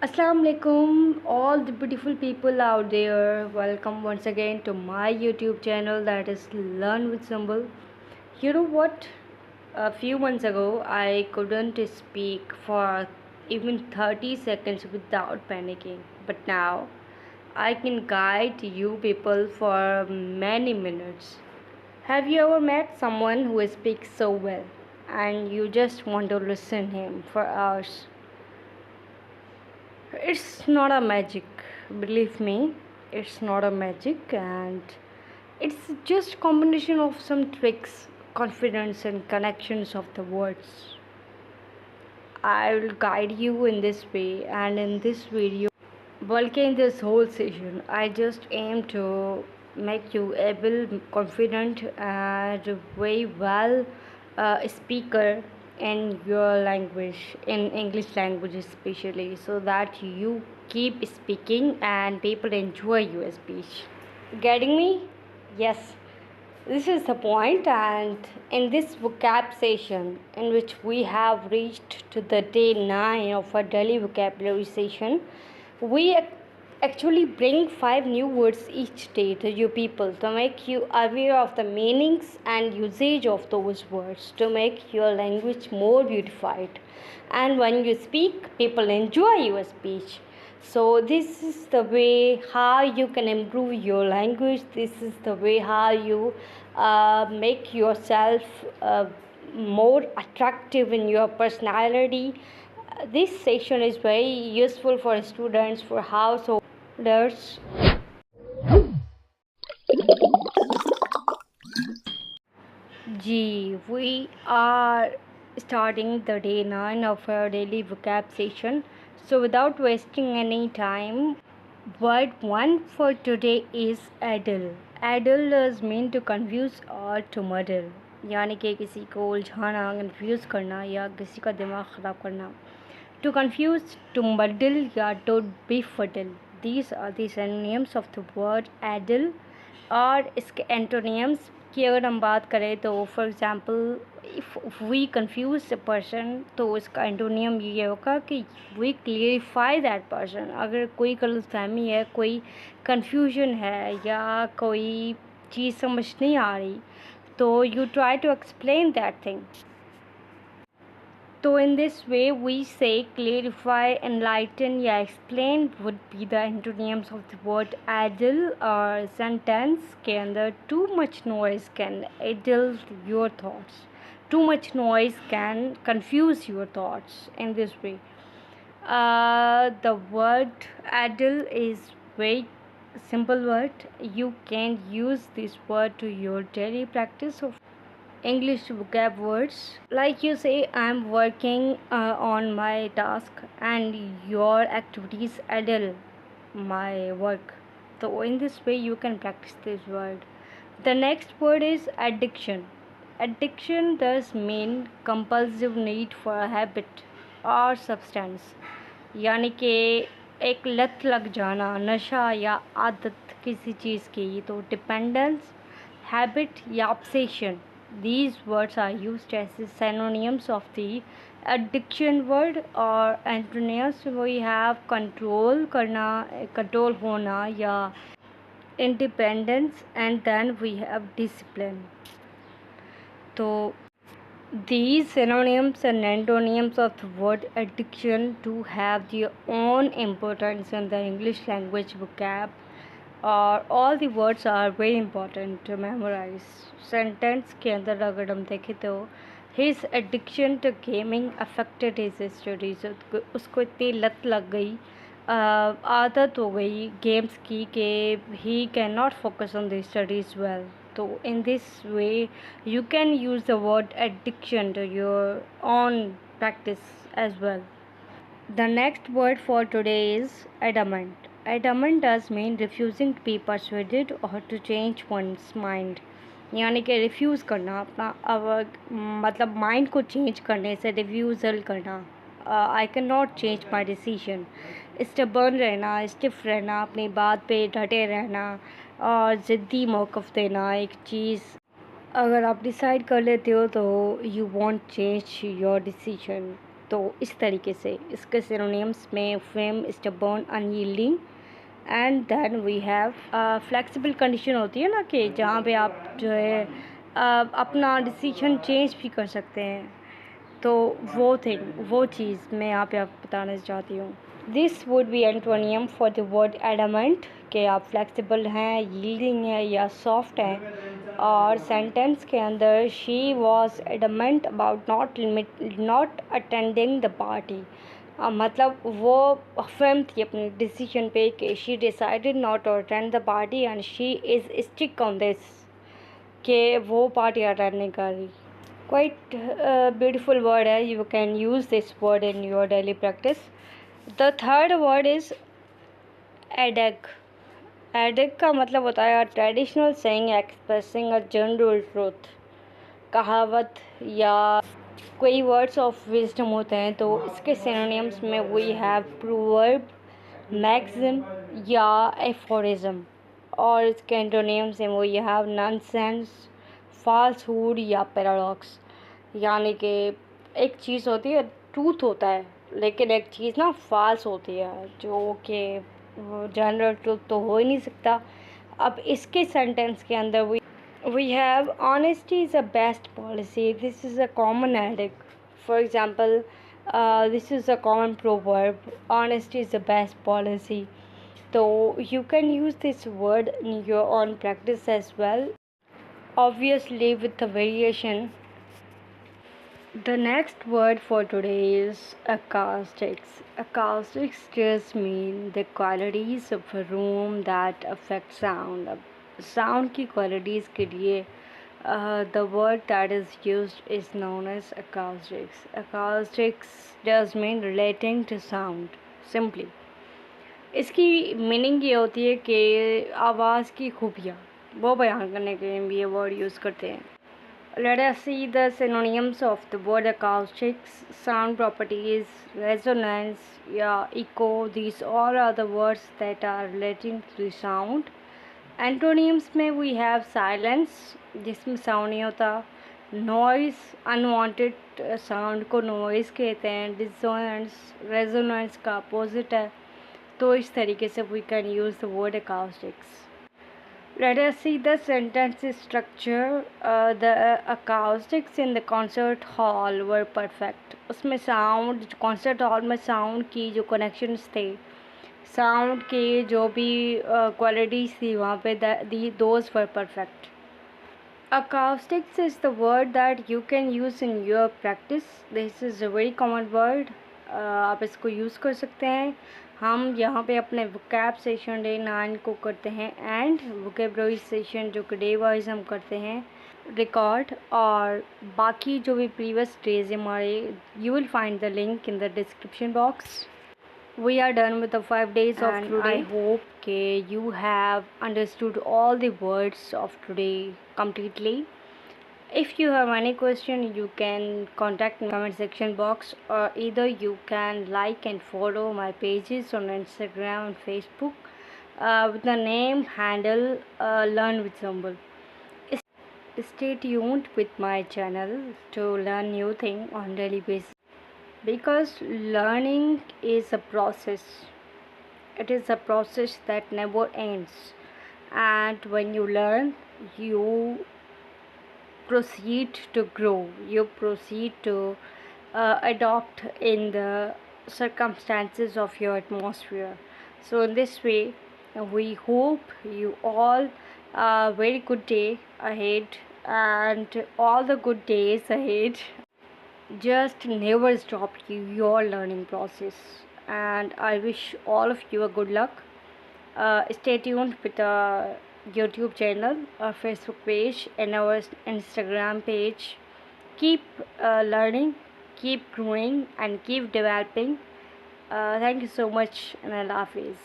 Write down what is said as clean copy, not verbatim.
Assalamu alaikum, all the beautiful people out there. Welcome once again to my YouTube channel that is Learn with Symbol. You know what? A few months ago, I couldn't speak for even 30 seconds without panicking. But now, I can guide you people for many minutes. Have you ever met someone who speaks so well and you just want to listen him for hours? It's not a magic, believe me. It's not a magic, and it's just combination of some tricks, confidence, and connections of the words. I will guide you in this way, and in this video, bulk in this whole session, I just aim to make you able, confident, and very well speaker in your language, in English language especially, so that you keep speaking and people enjoy your speech. Getting me? Yes. This is the point, and in this vocab session, in which we have reached to the day 9 of our daily vocabulary session, we actually bring 5 new words each day to you people to make you aware of the meanings and usage of those words to make your language more beautified. And when you speak, people enjoy your speech. So this is the way how you can improve your language. This is the way how you make yourself more attractive in your personality. This session is very useful for students, for householders. We are starting the day 9 of our daily vocab session. So without wasting any time, word 1 for today is addle. Addle is mean to confuse or to muddle, यानी कि किसी को उलझाना, confuse करना या किसी का दिमाग ख़राब करना. To confuse, to muddle या to befuddle. These are the synonyms of the word addle. और इसके एंटोनियम्स की अगर हम बात करें तो for example if we confuse the person, तो इसका एंटोनियम ये होगा कि वी क्लियरिफाई दैट पर्सन. अगर कोई गलतफहमी है, कोई कन्फ्यूजन है या कोई चीज़ समझ नहीं आ रही, तो you try to explain that thing. So in this way we say clarify, enlighten या explain would be the antonyms of the word addle. और sentence के अंदर too much noise can addle your thoughts. Too much noise can confuse your thoughts. In this way, the word addle is very simple word. You can use this word to your daily practice of English vocab words. Like you say, I'm working on my task and your activities addle my work. So in this way you can practice this word. The next word is addiction. Addiction does mean compulsive need for a habit or substance, यानी कि एक लत लग जाना, नशा या आदत किसी चीज़ की. तो डिपेंडेंस, हैबिट या obsession, these words are used as synonyms of the addiction word. or antonyms we have control करना, control होना या independence, and then we have discipline. तो these synonyms and antonyms of the word addiction do have their own importance in the English language vocab. All the words are very important to memorize. Sentence के अंदर अगर हम देखें तो his addiction to gaming affected his studies. उसको इतनी लत लग गई, आदत हो गई गेम्स की कि he cannot focus on the studies well. So in this way you can use the word addiction to your own practice as well. The next word for today is adamant. Adamant does mean refusing to be persuaded or to change one's mind. यानी कि refuse करना, अपना मतलब mind को change करने से refusal करना. I can not change my decision. Stubborn रहना, स्टिफ रहना, अपनी बात पे डटे रहना और ज़िद्दी मौक़िफ़ देना. एक चीज़ अगर आप डिसाइड कर लेते हो तो you want change your decision. तो इस तरीके से इसके सिनोनिम्स में firm, stubborn, unyielding, and then we have flexible condition होती है ना कि जहाँ पे आप जो है अपना डिसीजन चेंज भी कर सकते हैं, तो वो चीज़ मैं यहाँ पे आपको बताना चाहती हूँ। This would be antonym for the word adamant, कि आप फ्लेक्सिबल हैं, यील्डिंग है या सॉफ्ट हैं। और सेंटेंस के अंदर she was adamant about not attending the party, मतलब वो फर्म थी अपने डिसीजन पे कि she decided not to attend the party and she is stick on this, कि वो पार्टी अटेंड नहीं कर रही। Quite beautiful word है, you can use this word in your daily practice. The third word is adage. Adage का मतलब होता है traditional saying expressing a general truth. कहावत या कोई वर्ड्स ऑफ विजडम होते हैं, तो इसके सिनोनिम्स में वी हैव प्रोवर्ब, मैक्सिम या एफोरिज्म, और इसके एंटोनिम्स में वी हैव नॉनसेंस, फॉल्सहुड या पैराडॉक्स। यानी कि एक चीज़ होती है ट्रूथ होता है, लेकिन एक चीज़ ना फॉल्स होती है, जो कि जनरल ट्रूथ तो हो ही नहीं सकता। अब इसके सेंटेंस के अंदर we have honesty is the best policy. This is a common adage. For example, this is a common proverb, honesty is the best policy. So you can use this word in your own practice as well, obviously with the variation. The next word for today is acoustics. Acoustics just mean the qualities of a room that affect sound. Sound की qualities के लिए the word that is used is known as acoustics. Acoustics does mean relating to sound simply. इसकी meaning ये होती है कि आवाज़ की खूबियाँ वो बयान करने के लिए भी ये वर्ड यूज़ करते हैं। Let us see the synonyms of the word acoustics. Sound properties, resonance, echo. These all are the words that are relating to the sound. Antonyms में we have silence, जिसमें साउंड नहीं होता, noise, unwanted sound को noise कहते हैं, dissonance, resonance का opposite है। तो इस तरीके से we can use the word acoustics. Let us see the sentence structure. The acoustics in the concert hall were perfect. उसमें साउंड, कॉन्सर्ट हॉल में साउंड की जो कनेक्शंस थे, साउंड के जो भी क्वालिटीज़ थी वहाँ पे, those were perfect. Acoustics is the word that you can use in your practice. This is a very common word. आप इसको यूज़ कर सकते हैं। हम यहाँ पे अपने वोकैब सेशन डे 9 को करते हैं, एंड वोकेबलरी सेशन जो कि डे वाइज हम करते हैं रिकॉर्ड, और बाकी जो भी प्रीवियस डेज हमारे, you will find the link in the description box. We are done with the 5 days of today. I hope you have understood all the words of today completely. If you have any question, you can contact me in the comment section box, or either you can like and follow my pages on Instagram and Facebook with the name handle Learn with Zambul. Stay tuned with my channel to learn new things on daily basis, because learning is a process. It is a process that never ends, and when you learn, you proceed to grow, you proceed to adopt in the circumstances of your atmosphere. So in this way, we hope you all a very good day ahead, and all the good days ahead. Just never stop your learning process, and I wish all of you a good luck. Stay tuned with our YouTube channel, our Facebook page, and our Instagram page. Keep learning, keep growing, and keep developing. Thank you so much, and Allah Hafiz.